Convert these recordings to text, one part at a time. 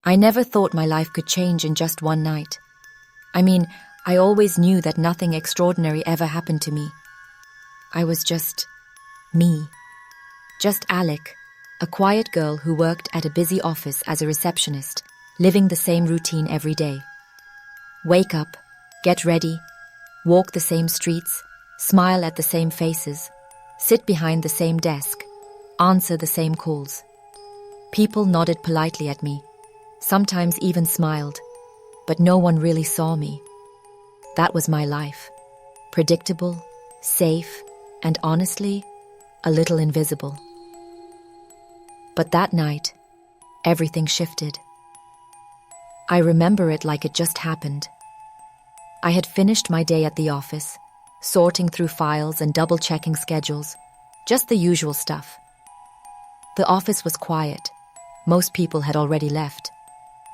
I never thought my life could change in just one night. I mean, I always knew that nothing extraordinary ever happened to me. I was just me. Just Alec, a quiet girl who worked at a busy office as a receptionist, living the same routine every day. Wake up, get ready, walk the same streets, smile at the same faces, sit behind the same desk, answer the same calls. People nodded politely at me, sometimes even smiled, but no one really saw me. That was my life. Predictable, safe, and honestly, a little invisible. But that night, everything shifted. I remember it like it just happened. I had finished my day at the office, sorting through files and double-checking schedules, just the usual stuff. The office was quiet. Most people had already left,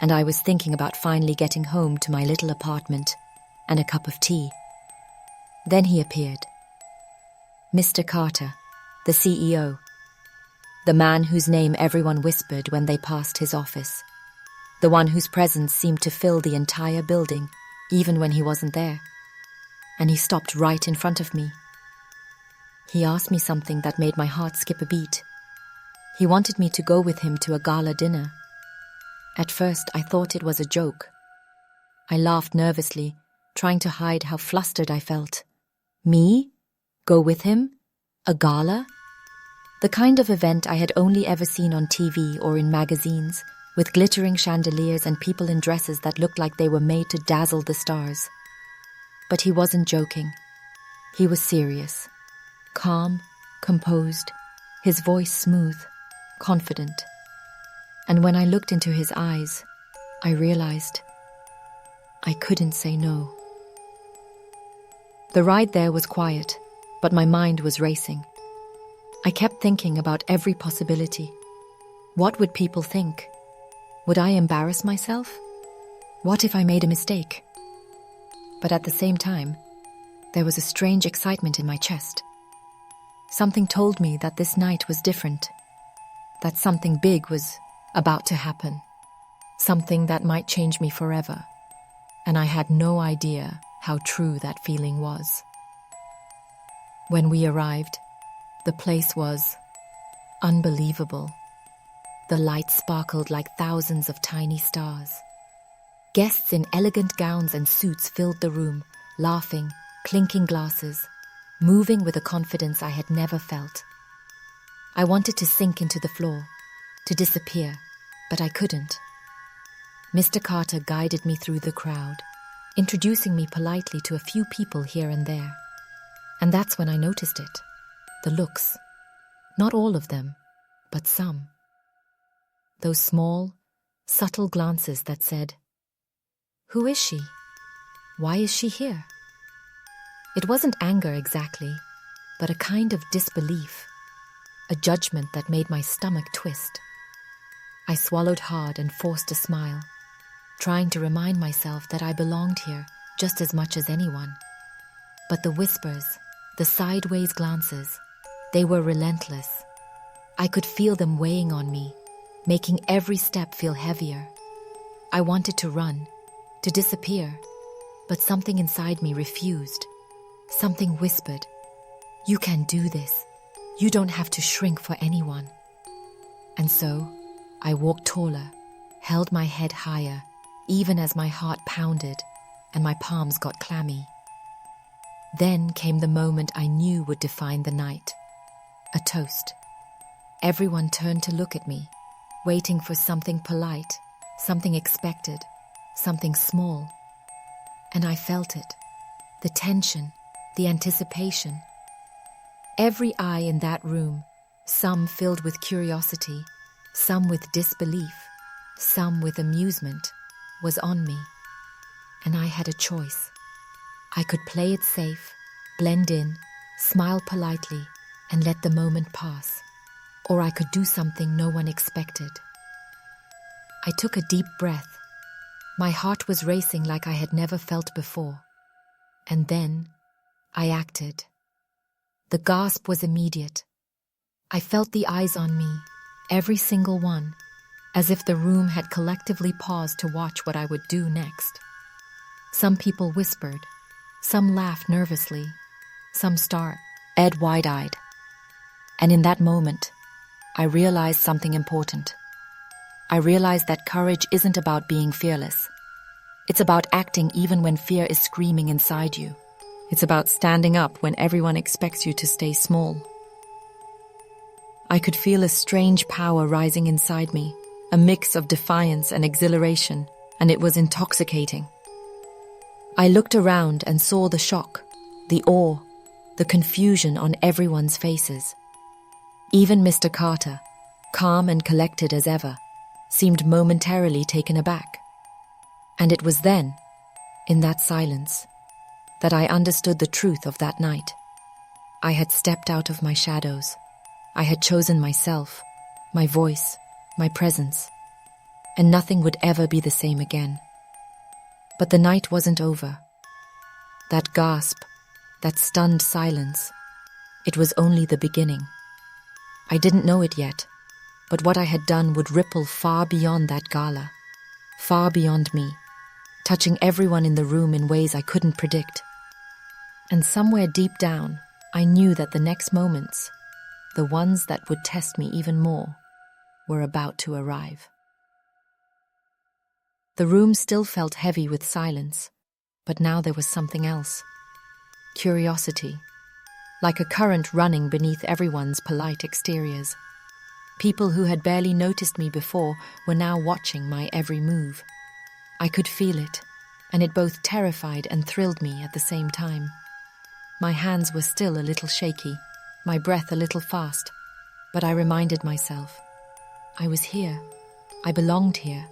and I was thinking about finally getting home to my little apartment and a cup of tea. Then he appeared. Mr. Carter, the CEO, the man whose name everyone whispered when they passed his office, the one whose presence seemed to fill the entire building, even when he wasn't there. And he stopped right in front of me. He asked me something that made my heart skip a beat. He wanted me to go with him to a gala dinner. At first, I thought it was a joke. I laughed nervously, trying to hide how flustered I felt. Me? Go with him? A gala? The kind of event I had only ever seen on TV or in magazines, with glittering chandeliers and people in dresses that looked like they were made to dazzle the stars. But he wasn't joking. He was serious. Calm, composed, his voice smooth, confident. And when I looked into his eyes, I realized I couldn't say no. The ride there was quiet, but my mind was racing. I kept thinking about every possibility. What would people think? Would I embarrass myself? What if I made a mistake? But at the same time, there was a strange excitement in my chest. Something told me that this night was different, that something big was about to happen, something that might change me forever, and I had no idea how true that feeling was. When we arrived, the place was unbelievable. The lights sparkled like thousands of tiny stars. Guests in elegant gowns and suits filled the room, laughing, clinking glasses, moving with a confidence I had never felt. I wanted to sink into the floor, to disappear, but I couldn't. Mr. Carter guided me through the crowd, introducing me politely to a few people here and there. And that's when I noticed it. The looks. Not all of them, but some. Those small, subtle glances that said, "Who is she? Why is she here?" It wasn't anger exactly, but a kind of disbelief, a judgment that made my stomach twist. I swallowed hard and forced a smile, trying to remind myself that I belonged here just as much as anyone. But the whispers, the sideways glances, they were relentless. I could feel them weighing on me, making every step feel heavier. I wanted to run, to disappear, but something inside me refused. Something whispered, "You can do this. You don't have to shrink for anyone." And so, I walked taller, held my head higher, even as my heart pounded and my palms got clammy. Then came the moment I knew would define the night. A toast. Everyone turned to look at me, waiting for something polite, something expected, something small. And I felt it. The tension, the anticipation. Every eye in that room, some filled with curiosity, some with disbelief, some with amusement, was on me. And I had a choice. I could play it safe, blend in, smile politely, and let the moment pass. Or I could do something no one expected. I took a deep breath. My heart was racing like I had never felt before. And then I acted. The gasp was immediate. I felt the eyes on me, every single one, as if the room had collectively paused to watch what I would do next. Some people whispered, some laughed nervously, some stared wide-eyed. And in that moment, I realized something important. I realized that courage isn't about being fearless. It's about acting even when fear is screaming inside you. It's about standing up when everyone expects you to stay small. I could feel a strange power rising inside me, a mix of defiance and exhilaration, and it was intoxicating. I looked around and saw the shock, the awe, the confusion on everyone's faces. Even Mr. Carter, calm and collected as ever, seemed momentarily taken aback. And it was then, in that silence, that I understood the truth of that night. I had stepped out of my shadows. I had chosen myself, my voice, my presence, and nothing would ever be the same again. But the night wasn't over. That gasp, that stunned silence, it was only the beginning. I didn't know it yet, but what I had done would ripple far beyond that gala, far beyond me, touching everyone in the room in ways I couldn't predict. And somewhere deep down, I knew that the next moments, the ones that would test me even more, were about to arrive. The room still felt heavy with silence, but now there was something else. Curiosity, like a current running beneath everyone's polite exteriors. People who had barely noticed me before were now watching my every move. I could feel it, and it both terrified and thrilled me at the same time. My hands were still a little shaky, my breath a little fast, but I reminded myself, I was here, I belonged here,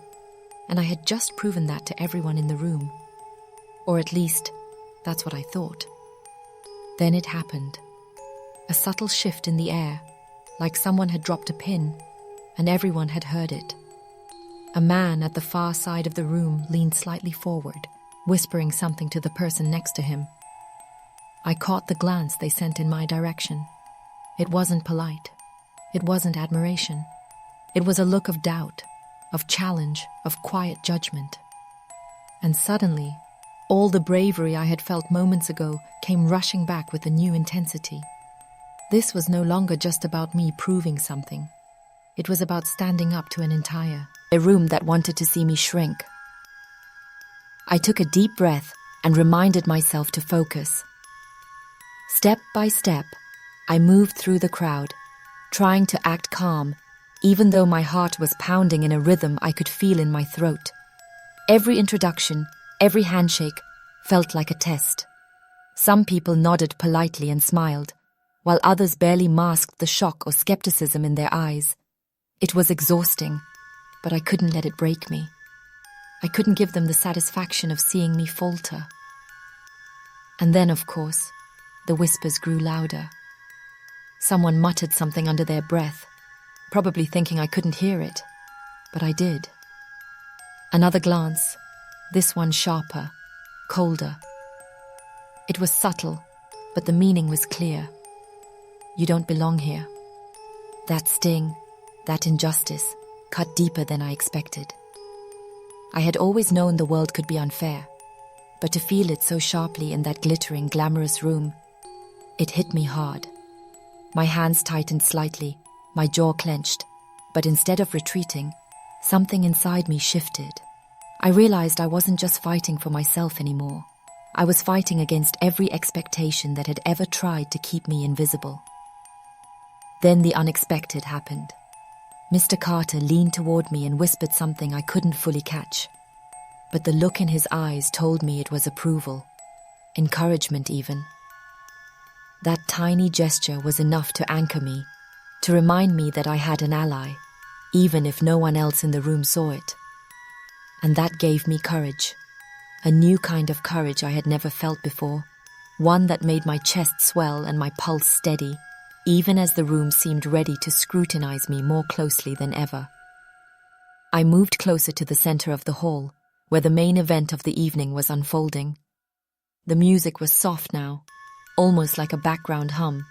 and I had just proven that to everyone in the room. Or at least, that's what I thought. Then it happened. A subtle shift in the air, like someone had dropped a pin, and everyone had heard it. A man at the far side of the room leaned slightly forward, whispering something to the person next to him. I caught the glance they sent in my direction. It wasn't polite. It wasn't admiration. It was a look of doubt, of challenge, of quiet judgment. And suddenly, all the bravery I had felt moments ago came rushing back with a new intensity. This was no longer just about me proving something. It was about standing up to an entire room that wanted to see me shrink. I took a deep breath and reminded myself to focus. Step by step, I moved through the crowd, trying to act calm, even though my heart was pounding in a rhythm I could feel in my throat. Every introduction, every handshake, felt like a test. Some people nodded politely and smiled, while others barely masked the shock or skepticism in their eyes. It was exhausting, but I couldn't let it break me. I couldn't give them the satisfaction of seeing me falter. And then, of course, the whispers grew louder. Someone muttered something under their breath, probably thinking I couldn't hear it, but I did. Another glance, this one sharper, colder. It was subtle, but the meaning was clear. You don't belong here. That sting, that injustice, cut deeper than I expected. I had always known the world could be unfair, but to feel it so sharply in that glittering, glamorous room, it hit me hard. My hands tightened slightly, my jaw clenched, but instead of retreating, something inside me shifted. I realized I wasn't just fighting for myself anymore. I was fighting against every expectation that had ever tried to keep me invisible. Then the unexpected happened. Mr. Carter leaned toward me and whispered something I couldn't fully catch. But the look in his eyes told me it was approval, encouragement even. That tiny gesture was enough to anchor me, to remind me that I had an ally, even if no one else in the room saw it. And that gave me courage, a new kind of courage I had never felt before, one that made my chest swell and my pulse steady, even as the room seemed ready to scrutinize me more closely than ever. I moved closer to the center of the hall, where the main event of the evening was unfolding. The music was soft now, almost like a background hum,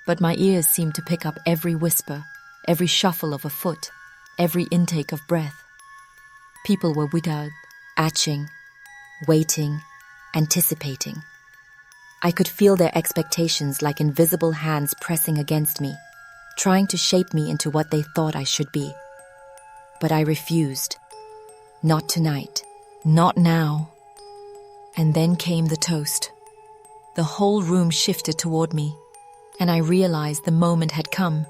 but my ears seemed to pick up every whisper, every shuffle of a foot, every intake of breath. People were widowed, atching, waiting, anticipating. I could feel their expectations like invisible hands pressing against me, trying to shape me into what they thought I should be. But I refused. Not tonight. Not now. And then came the toast. The whole room shifted toward me, and I realized the moment had come.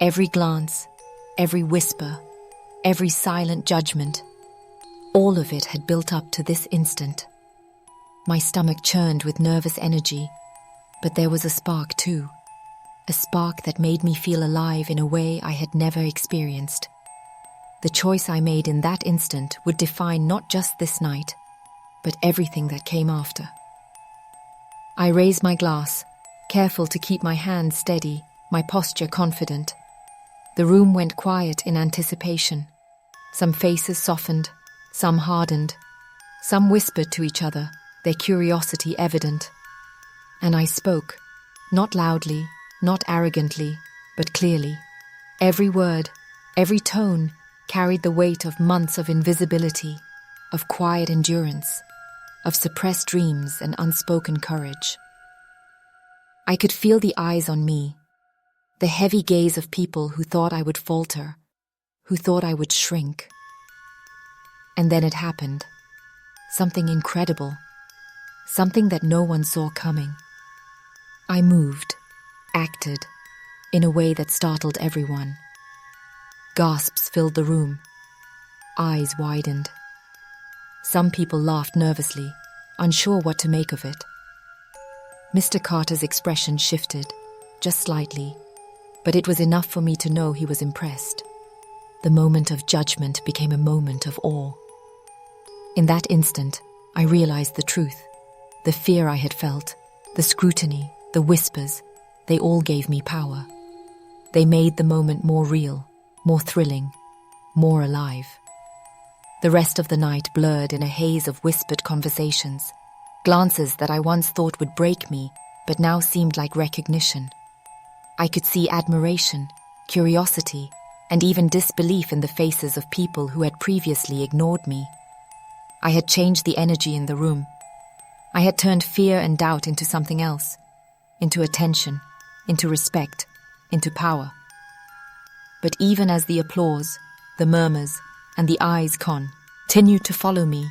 Every glance, every whisper, every silent judgment, all of it had built up to this instant. My stomach churned with nervous energy, but there was a spark too. A spark that made me feel alive in a way I had never experienced. The choice I made in that instant would define not just this night, but everything that came after. I raised my glass, careful to keep my hands steady, my posture confident. The room went quiet in anticipation. Some faces softened, some hardened, some whispered to each other, their curiosity evident. And I spoke, not loudly, not arrogantly, but clearly. Every word, every tone carried the weight of months of invisibility, of quiet endurance, of suppressed dreams and unspoken courage. I could feel the eyes on me, the heavy gaze of people who thought I would falter, who thought I would shrink. And then it happened. Something incredible. Something that no one saw coming. I moved, acted, in a way that startled everyone. Gasps filled the room. Eyes widened. Some people laughed nervously, unsure what to make of it. Mr. Carter's expression shifted, just slightly, but it was enough for me to know he was impressed. The moment of judgment became a moment of awe. In that instant, I realized the truth. The fear I had felt, the scrutiny, the whispers, they all gave me power. They made the moment more real, more thrilling, more alive. The rest of the night blurred in a haze of whispered conversations, glances that I once thought would break me, but now seemed like recognition. I could see admiration, curiosity, and even disbelief in the faces of people who had previously ignored me. I had changed the energy in the room. I had turned fear and doubt into something else, into attention, into respect, into power. But even as the applause, the murmurs, and the eyes continued to follow me,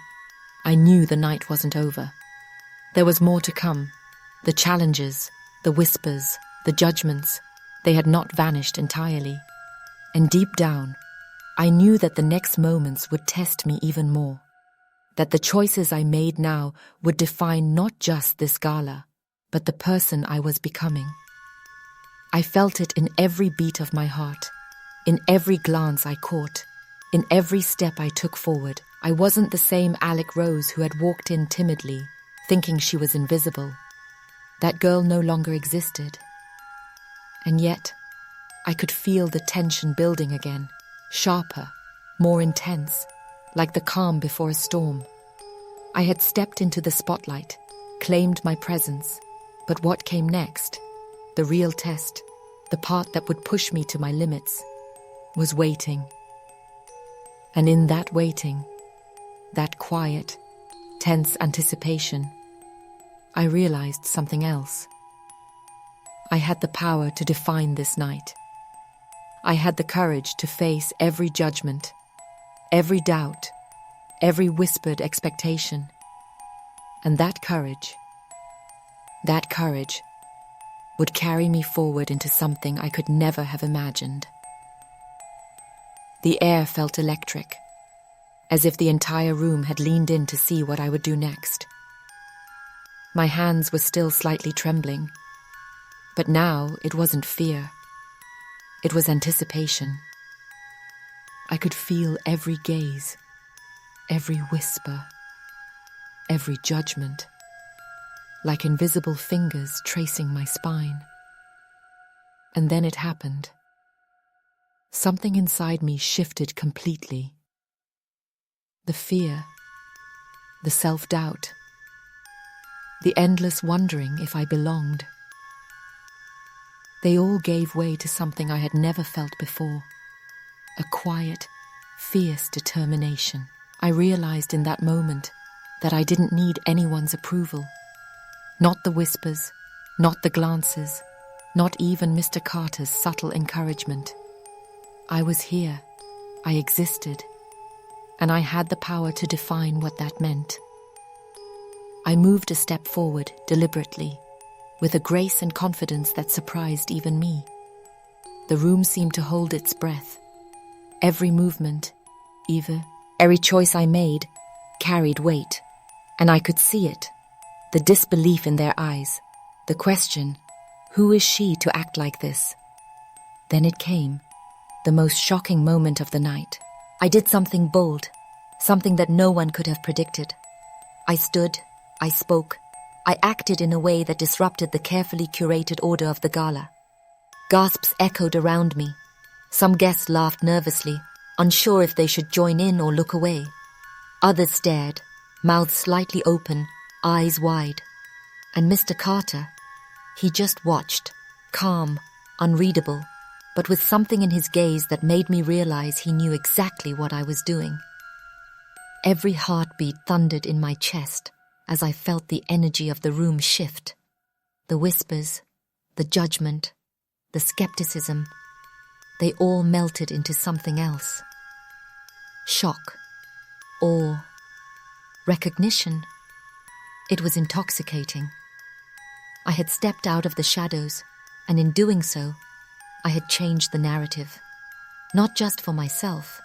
I knew the night wasn't over. There was more to come. The challenges, the whispers, the judgments, they had not vanished entirely. And deep down, I knew that the next moments would test me even more. That the choices I made now would define not just this gala, but the person I was becoming. I felt it in every beat of my heart, in every glance I caught, in every step I took forward. I wasn't the same Alec Rose who had walked in timidly, thinking she was invisible. That girl no longer existed. And yet, I could feel the tension building again, sharper, more intense, like the calm before a storm. I had stepped into the spotlight, claimed my presence, but what came next, the real test, the part that would push me to my limits, was waiting. And in that waiting, that quiet, tense anticipation, I realized something else. I had the power to define this night. I had the courage to face every judgment, every doubt, every whispered expectation. And that courage would carry me forward into something I could never have imagined. The air felt electric, as if the entire room had leaned in to see what I would do next. My hands were still slightly trembling, but now it wasn't fear. It was anticipation. I could feel every gaze, every whisper, every judgment, like invisible fingers tracing my spine. And then it happened. Something inside me shifted completely. The fear, the self-doubt, the endless wondering if I belonged. They all gave way to something I had never felt before. a quiet, fierce determination. I realized in that moment that I didn't need anyone's approval. Not the whispers, not the glances, not even Mr. Carter's subtle encouragement. I was here, I existed, and I had the power to define what that meant. I moved a step forward deliberately, with a grace and confidence that surprised even me. The room seemed to hold its breath. Every movement, every choice I made, carried weight, and I could see it, the disbelief in their eyes, the question, who is she to act like this? Then it came, the most shocking moment of the night. I did something bold, something that no one could have predicted. I stood, I spoke, I acted in a way that disrupted the carefully curated order of the gala. Gasps echoed around me. Some guests laughed nervously, unsure if they should join in or look away. Others stared, mouths slightly open, eyes wide. And Mr. Carter, he just watched, calm, unreadable, but with something in his gaze that made me realize he knew exactly what I was doing. Every heartbeat thundered in my chest as I felt the energy of the room shift. The whispers, the judgment, the skepticism, they all melted into something else. Shock, awe, recognition. It was intoxicating. I had stepped out of the shadows, and in doing so, I had changed the narrative, not just for myself,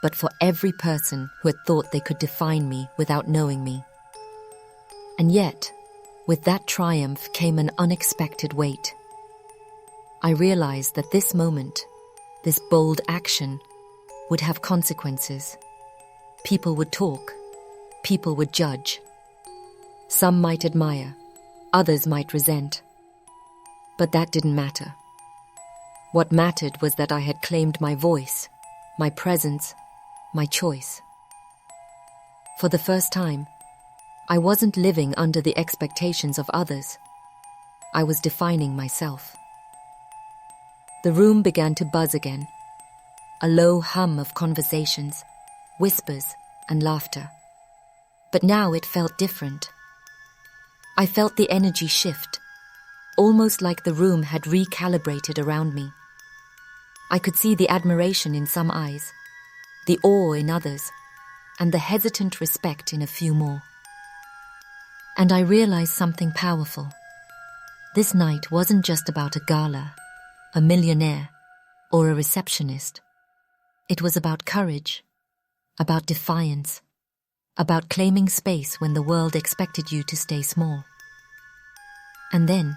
but for every person who had thought they could define me without knowing me. And yet, with that triumph came an unexpected weight. I realized that this moment, this bold action, would have consequences. People would talk. People would judge. Some might admire. Others might resent. But that didn't matter. What mattered was that I had claimed my voice, my presence, my choice. For the first time, I wasn't living under the expectations of others. I was defining myself. The room began to buzz again, a low hum of conversations, whispers, and laughter. But now it felt different. I felt the energy shift, almost like the room had recalibrated around me. I could see the admiration in some eyes, the awe in others, and the hesitant respect in a few more. And I realized something powerful. This night wasn't just about a gala, a millionaire, or a receptionist. It was about courage, about defiance, about claiming space when the world expected you to stay small. And then,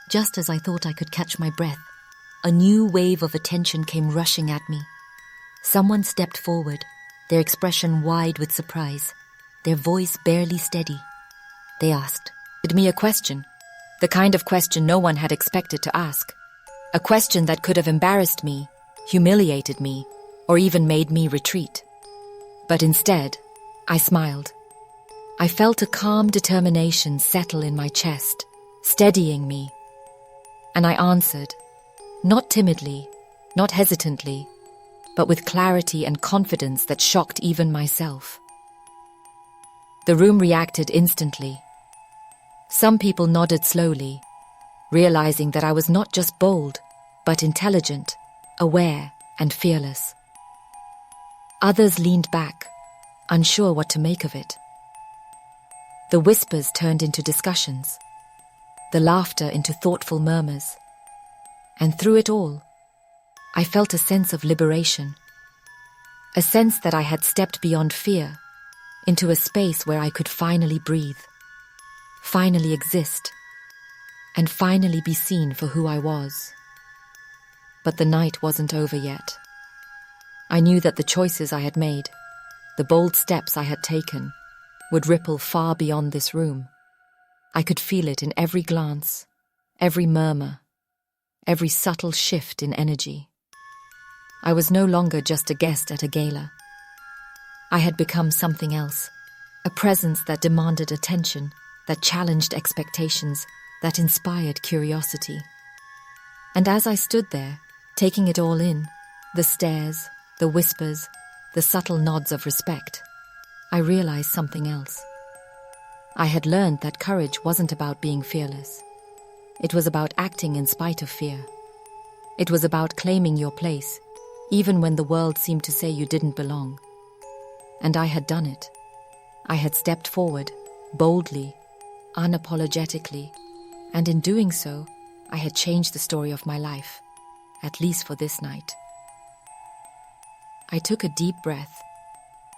just as I thought I could catch my breath, a new wave of attention came rushing at me. Someone stepped forward, their expression wide with surprise, their voice barely steady. They asked me a question, the kind of question no one had expected to ask. A question that could have embarrassed me, humiliated me, or even made me retreat. But instead, I smiled. I felt a calm determination settle in my chest, steadying me. And I answered, not timidly, not hesitantly, but with clarity and confidence that shocked even myself. The room reacted instantly. Some people nodded slowly, realizing that I was not just bold, but intelligent, aware, and fearless. Others leaned back, unsure what to make of it. The whispers turned into discussions, the laughter into thoughtful murmurs. And through it all, I felt a sense of liberation, a sense that I had stepped beyond fear into a space where I could finally breathe, finally exist, and finally be seen for who I was. But the night wasn't over yet. I knew that the choices I had made, the bold steps I had taken, would ripple far beyond this room. I could feel it in every glance, every murmur, every subtle shift in energy. I was no longer just a guest at a gala. I had become something else, a presence that demanded attention, that challenged expectations, that inspired curiosity. And as I stood there, taking it all in, The stares, the whispers, the subtle nods of respect. I realized something else. I had learned that courage wasn't about being fearless. It was about acting in spite of fear. It was about claiming your place, even when the world seemed to say you didn't belong. And I had done it. I had stepped forward, boldly, unapologetically, and in doing so, I had changed the story of my life, at least for this night. I took a deep breath,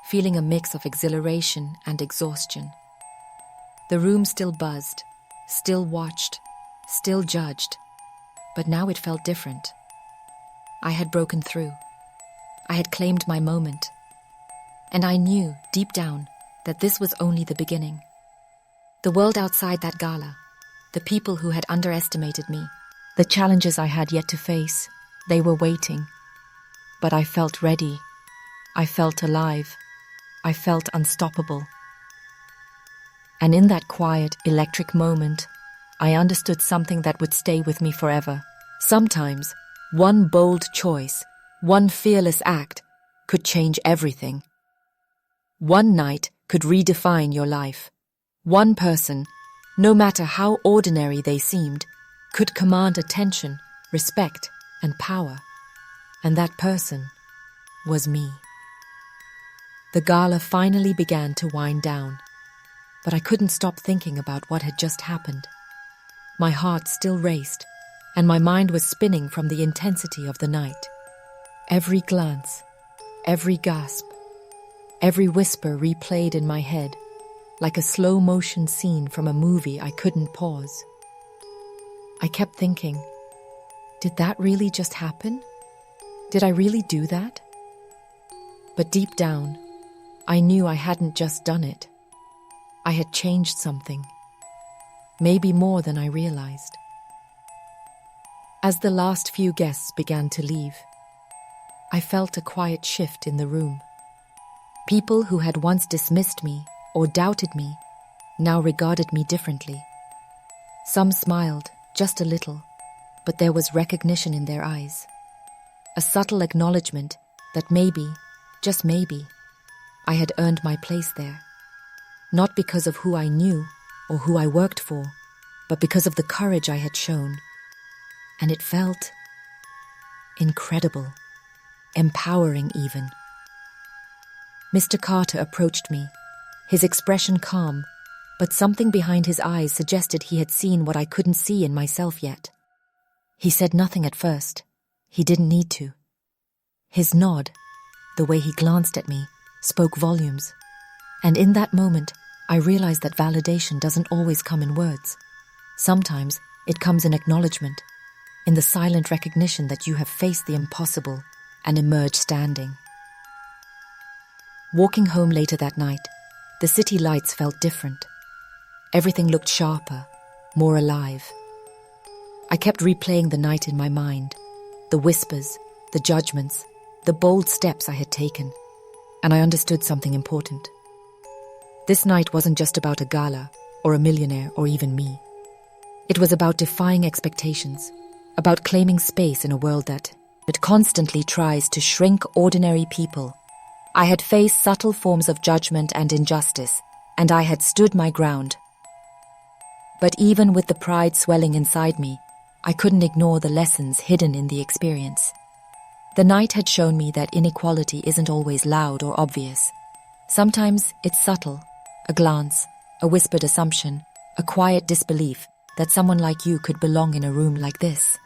feeling a mix of exhilaration and exhaustion. The room still buzzed, still watched, still judged, but now it felt different. I had broken through. I had claimed my moment. And I knew, deep down, that this was only the beginning. The world outside that gala, the people who had underestimated me, the challenges I had yet to face, they were waiting. But I felt ready. I felt alive. I felt unstoppable. And in that quiet, electric moment, I understood something that would stay with me forever. Sometimes, one bold choice, one fearless act, could change everything. One night could redefine your life. One person, no matter how ordinary they seemed, could command attention, respect, and power. And that person was me. The gala finally began to wind down, but I couldn't stop thinking about what had just happened. My heart still raced, and my mind was spinning from the intensity of the night. Every glance, every gasp, every whisper replayed in my head, like a slow-motion scene from a movie I couldn't pause. I kept thinking, did that really just happen? Did I really do that? But deep down, I knew I hadn't just done it. I had changed something, maybe more than I realized. As the last few guests began to leave, I felt a quiet shift in the room. People who had once dismissed me or doubted me now regarded me differently. Some smiled, just a little, but there was recognition in their eyes. A subtle acknowledgement that maybe, just maybe, I had earned my place there. Not because of who I knew or who I worked for, but because of the courage I had shown. And it felt incredible, empowering even. Mr. Carter approached me, his expression calm, but something behind his eyes suggested he had seen what I couldn't see in myself yet. He said nothing at first. He didn't need to. His nod, the way he glanced at me, spoke volumes. And in that moment, I realized that validation doesn't always come in words. Sometimes it comes in acknowledgement, in the silent recognition that you have faced the impossible and emerged standing. Walking home later that night, the city lights felt different. Everything looked sharper, more alive. I kept replaying the night in my mind, the whispers, the judgments, the bold steps I had taken, and I understood something important. This night wasn't just about a gala, or a millionaire, or even me. It was about defying expectations, about claiming space in a world that constantly tries to shrink ordinary people. I had faced subtle forms of judgment and injustice, and I had stood my ground. But even with the pride swelling inside me, I couldn't ignore the lessons hidden in the experience. The night had shown me that inequality isn't always loud or obvious. Sometimes it's subtle, a glance, a whispered assumption, a quiet disbelief that someone like you could belong in a room like this.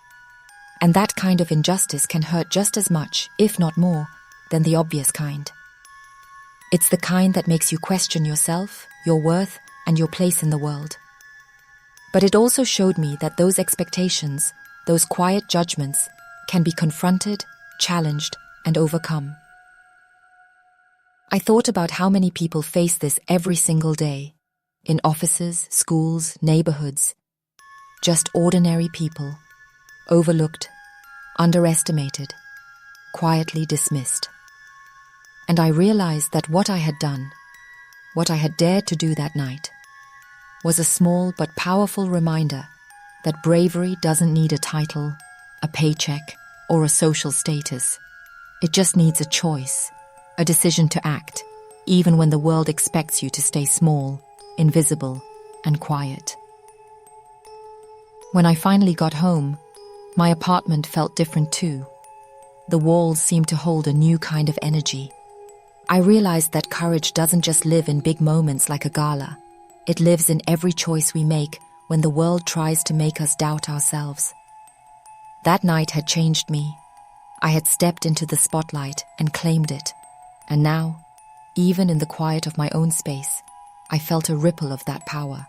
And that kind of injustice can hurt just as much, if not more, than the obvious kind. It's the kind that makes you question yourself, your worth, and your place in the world. But it also showed me that those expectations, those quiet judgments, can be confronted, challenged, and overcome. I thought about how many people face this every single day, in offices, schools, neighborhoods. Just ordinary people, overlooked, underestimated, quietly dismissed. And I realized that what I had done, what I had dared to do that night, was a small but powerful reminder that bravery doesn't need a title, a paycheck, or a social status. It just needs a choice, a decision to act, even when the world expects you to stay small, invisible, and quiet. When I finally got home, my apartment felt different too. The walls seemed to hold a new kind of energy. I realized that courage doesn't just live in big moments like a gala. It lives in every choice we make when the world tries to make us doubt ourselves. That night had changed me. I had stepped into the spotlight and claimed it. And now, even in the quiet of my own space, I felt a ripple of that power,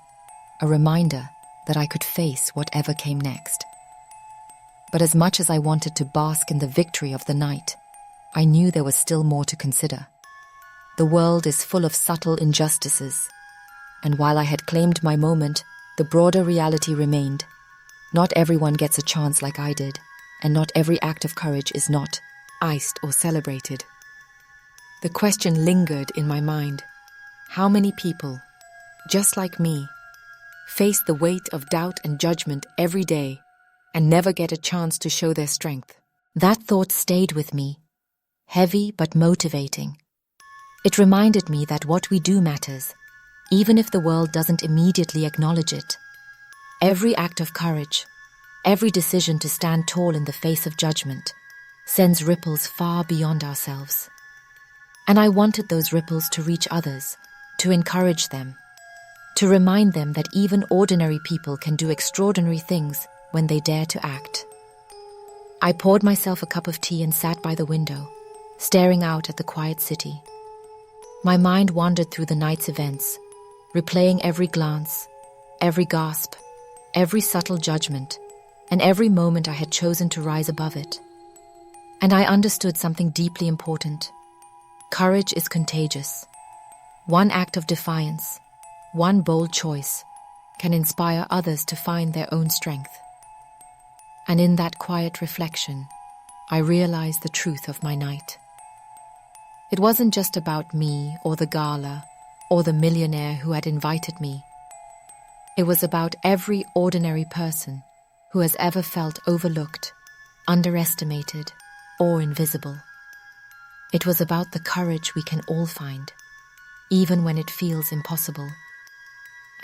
a reminder that I could face whatever came next. But as much as I wanted to bask in the victory of the night, I knew there was still more to consider. The world is full of subtle injustices, and while I had claimed my moment, the broader reality remained. Not everyone gets a chance like I did, and not every act of courage is not iced or celebrated. The question lingered in my mind. How many people, just like me, face the weight of doubt and judgment every day and never get a chance to show their strength? That thought stayed with me, heavy but motivating. It reminded me that what we do matters, even if the world doesn't immediately acknowledge it. Every act of courage, every decision to stand tall in the face of judgment, sends ripples far beyond ourselves. And I wanted those ripples to reach others, to encourage them, to remind them that even ordinary people can do extraordinary things when they dare to act. I poured myself a cup of tea and sat by the window, staring out at the quiet city. My mind wandered through the night's events, replaying every glance, every gasp, every subtle judgment, and every moment I had chosen to rise above it. And I understood something deeply important. Courage is contagious. One act of defiance, one bold choice, can inspire others to find their own strength. And in that quiet reflection, I realized the truth of my night. It wasn't just about me or the gala or the millionaire who had invited me. It was about every ordinary person who has ever felt overlooked, underestimated, or invisible. It was about the courage we can all find, even when it feels impossible.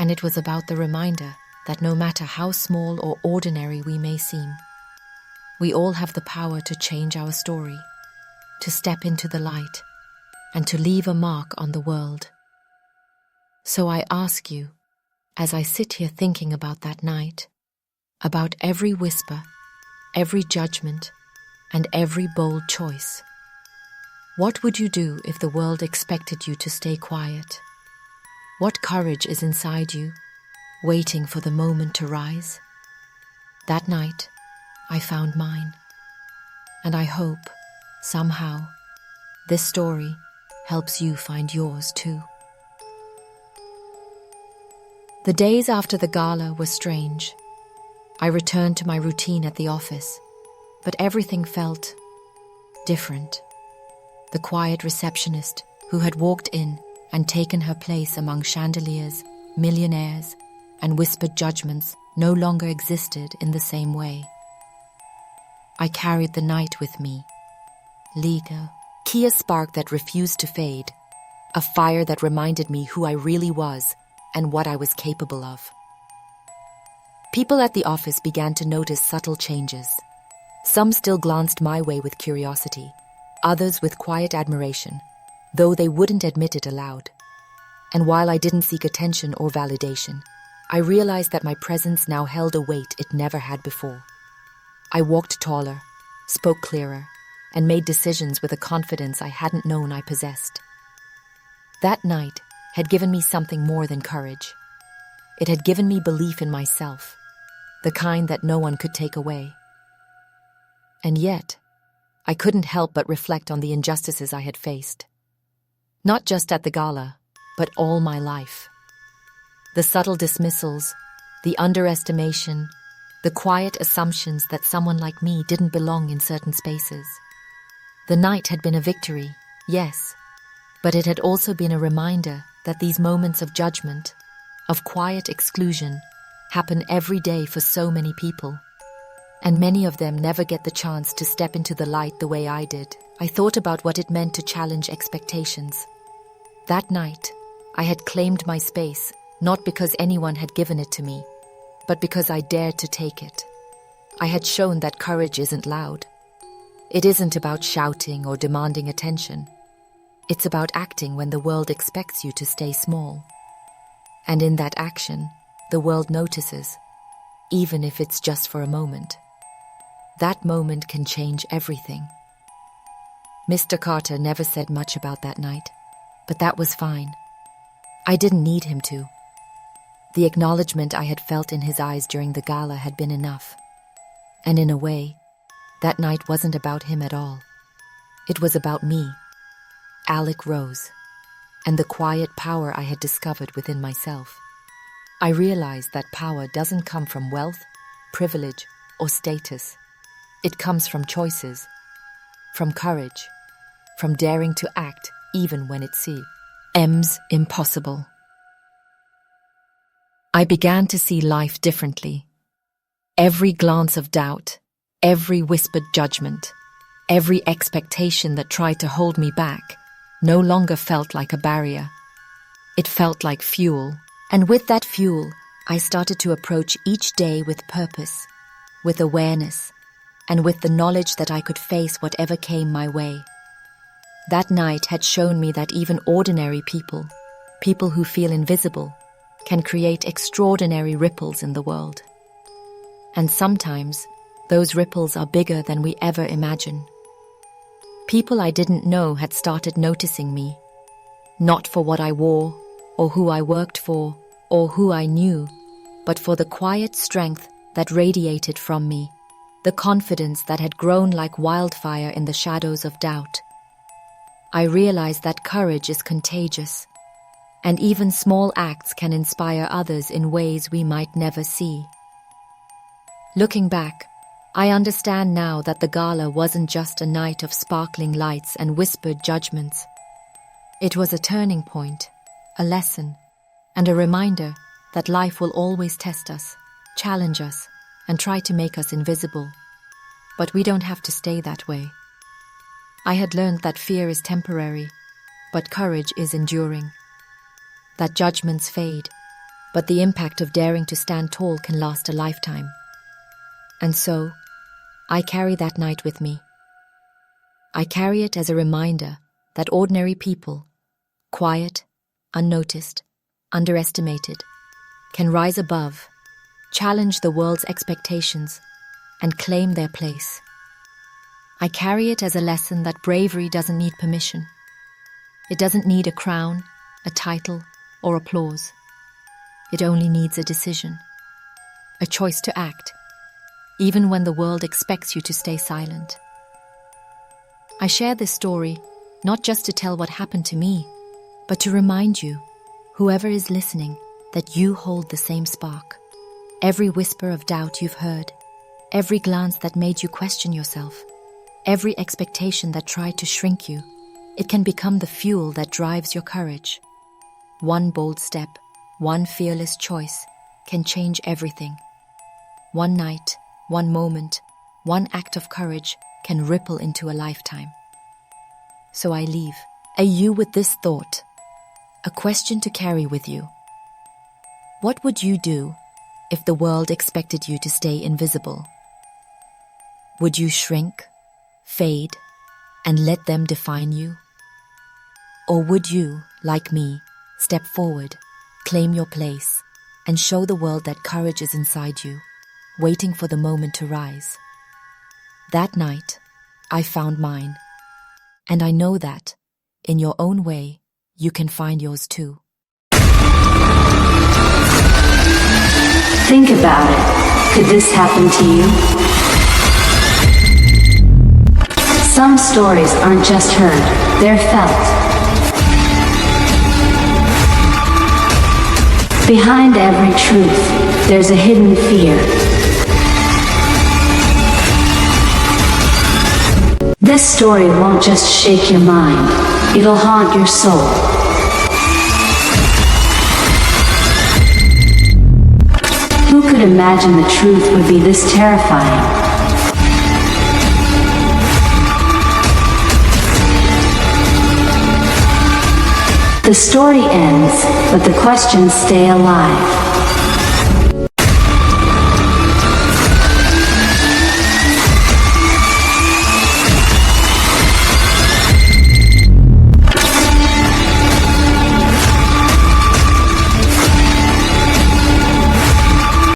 And it was about the reminder that no matter how small or ordinary we may seem, we all have the power to change our story, to step into the light, and to leave a mark on the world. So I ask you, as I sit here thinking about that night, about every whisper, every judgment, and every bold choice, what would you do if the world expected you to stay quiet? What courage is inside you, waiting for the moment to rise? That night, I found mine. And I hope, somehow, this story helps you find yours too. The days after the gala were strange. I returned to my routine at the office, but everything felt different. The quiet receptionist who had walked in and taken her place among chandeliers, millionaires, and whispered judgments no longer existed in the same way. I carried the night with me. Legal, a spark that refused to fade, a fire that reminded me who I really was and what I was capable of. People at the office began to notice subtle changes. Some still glanced my way with curiosity, others with quiet admiration, though they wouldn't admit it aloud. And while I didn't seek attention or validation, I realized that my presence now held a weight it never had before. I walked taller, spoke clearer, and made decisions with a confidence I hadn't known I possessed. That night had given me something more than courage. It had given me belief in myself, the kind that no one could take away. And yet, I couldn't help but reflect on the injustices I had faced. Not just at the gala, but all my life. The subtle dismissals, the underestimation, the quiet assumptions that someone like me didn't belong in certain spaces. The night had been a victory, yes, but it had also been a reminder that these moments of judgment, of quiet exclusion, happen every day for so many people, and many of them never get the chance to step into the light the way I did. I thought about what it meant to challenge expectations. That night, I had claimed my space, not because anyone had given it to me, but because I dared to take it. I had shown that courage isn't loud. It isn't about shouting or demanding attention. It's about acting when the world expects you to stay small. And in that action, the world notices, even if it's just for a moment. That moment can change everything. Mr. Carter never said much about that night, but that was fine. I didn't need him to. The acknowledgement I had felt in his eyes during the gala had been enough. And in a way, that night wasn't about him at all. It was about me, Alec Rose, and the quiet power I had discovered within myself. I realized that power doesn't come from wealth, privilege, or status. It comes from choices, from courage, from daring to act even when it seems impossible. I began to see life differently. Every glance of doubt, every whispered judgment, every expectation that tried to hold me back no longer felt like a barrier. It felt like fuel, and with that fuel, I started to approach each day with purpose, with awareness, and with the knowledge that I could face whatever came my way. That night had shown me that even ordinary people, people who feel invisible, can create extraordinary ripples in the world. And sometimes, those ripples are bigger than we ever imagine. People I didn't know had started noticing me, not for what I wore, or who I worked for, or who I knew, but for the quiet strength that radiated from me, the confidence that had grown like wildfire in the shadows of doubt. I realized that courage is contagious, and even small acts can inspire others in ways we might never see. Looking back, I understand now that the gala wasn't just a night of sparkling lights and whispered judgments. It was a turning point, a lesson, and a reminder that life will always test us, challenge us, and try to make us invisible. But we don't have to stay that way. I had learned that fear is temporary, but courage is enduring. That judgments fade, but the impact of daring to stand tall can last a lifetime. And so, I carry that night with me. I carry it as a reminder that ordinary people, quiet, unnoticed, underestimated, can rise above, challenge the world's expectations, and claim their place. I carry it as a lesson that bravery doesn't need permission. It doesn't need a crown, a title, or applause. It only needs a decision, a choice to act, even when the world expects you to stay silent. I share this story not just to tell what happened to me, but to remind you, whoever is listening, that you hold the same spark. Every whisper of doubt you've heard, every glance that made you question yourself, every expectation that tried to shrink you, it can become the fuel that drives your courage. One bold step, one fearless choice can change everything. One night, one moment, one act of courage can ripple into a lifetime. So I leave you with this thought, a question to carry with you. What would you do if the world expected you to stay invisible? Would you shrink, fade, and let them define you? Or would you, like me, step forward, claim your place, and show the world that courage is inside you, waiting for the moment to rise? That night, I found mine, and I know that, in your own way, you can find yours too. Think about it. Could this happen to you? Some stories aren't just heard, they're felt. Behind every truth, there's a hidden fear. This story won't just shake your mind, it'll haunt your soul. Who could imagine the truth would be this terrifying? The story ends, but the questions stay alive.